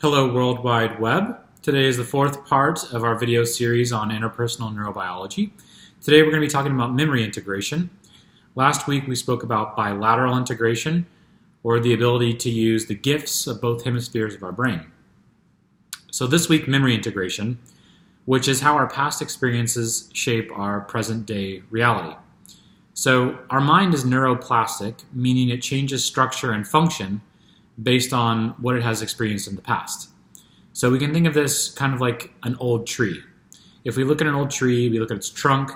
Hello World Wide Web. Today is the fourth part of our video series on interpersonal neurobiology. Today we're going to be talking about memory integration. Last week we spoke about bilateral integration, or the ability to use the gifts of both hemispheres of our brain. So this week, memory integration, which is how our past experiences shape our present day reality. So our mind is neuroplastic, meaning it changes structure and function based on what it has experienced in the past. So we can think of this kind of like an old tree. If we look at an old tree, we look at its trunk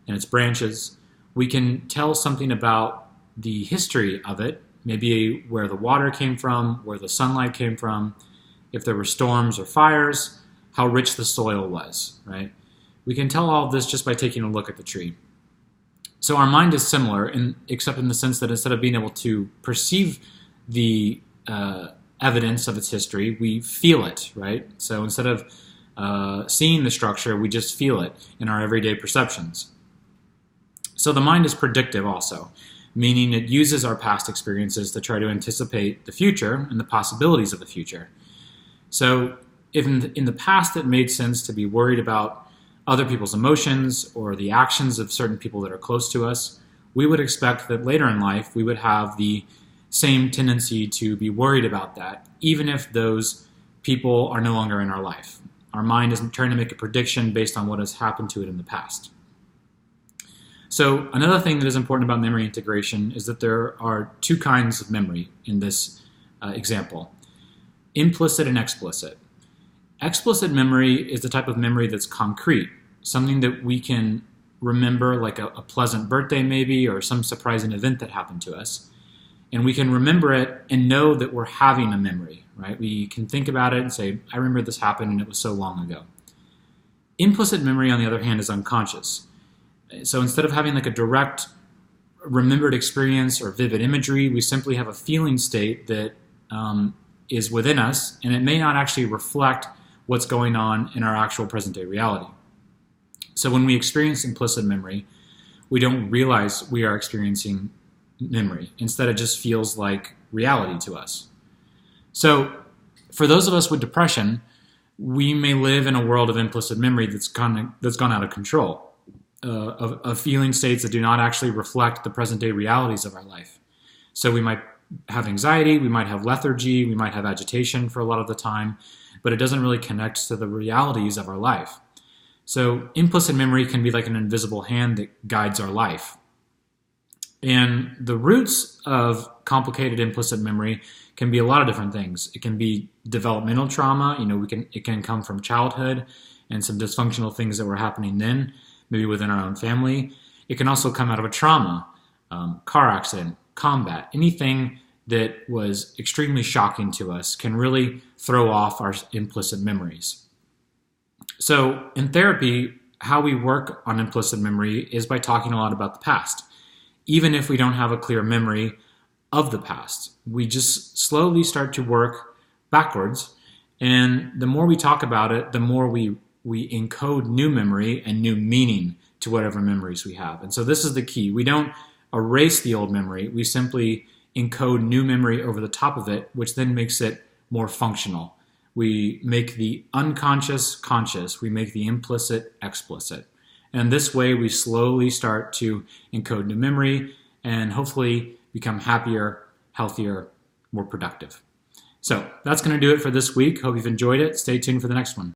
and its branches, we can tell something about the history of it, maybe where the water came from, where the sunlight came from, if there were storms or fires, how rich the soil was, right? We can tell all of this just by taking a look at the tree. So our mind is similar, except in the sense that instead of being able to perceive the evidence of its history, we feel it, right? So instead of seeing the structure, we just feel it in our everyday perceptions. So the mind is predictive also, meaning it uses our past experiences to try to anticipate the future and the possibilities of the future. So if in the past it made sense to be worried about other people's emotions or the actions of certain people that are close to us, we would expect that later in life we would have the same tendency to be worried about that, even if those people are no longer in our life. Our mind is trying to make a prediction based on what has happened to it in the past. So another thing that is important about memory integration is that there are two kinds of memory in this example: implicit and explicit. Explicit memory is the type of memory that's concrete, something that we can remember, like a pleasant birthday maybe, or some surprising event that happened to us. And we can remember it and know that we're having a memory, right? We can think about it and say, I remember this happened and it was so long ago. Implicit memory, on the other hand, is unconscious. So instead of having like a direct remembered experience or vivid imagery, we simply have a feeling state that is within us, and it may not actually reflect what's going on in our actual present day reality. So when we experience implicit memory, we don't realize we are experiencing memory. Instead, it just feels like reality to us. So for those of us with depression, we may live in a world of implicit memory that's gone out of control, of feeling states that do not actually reflect the present day realities of our life. So we might have anxiety, we might have lethargy, we might have agitation for a lot of the time, but it doesn't really connect to the realities of our life. So implicit memory can be like an invisible hand that guides our life. And the roots of complicated implicit memory can be a lot of different things. It can be developmental trauma. It can come from childhood and some dysfunctional things that were happening then, maybe within our own family. It can also come out of a trauma, car accident, combat. Anything that was extremely shocking to us can really throw off our implicit memories. So in therapy, how we work on implicit memory is by talking a lot about the past. Even if we don't have a clear memory of the past, we just slowly start to work backwards. And the more we talk about it, the more we encode new memory and new meaning to whatever memories we have. And so this is the key. We don't erase the old memory. We simply encode new memory over the top of it, which then makes it more functional. We make the unconscious conscious. We make the implicit explicit. And this way we slowly start to encode new memory and hopefully become happier, healthier, more productive. So that's going to do it for this week. Hope you've enjoyed it. Stay tuned for the next one.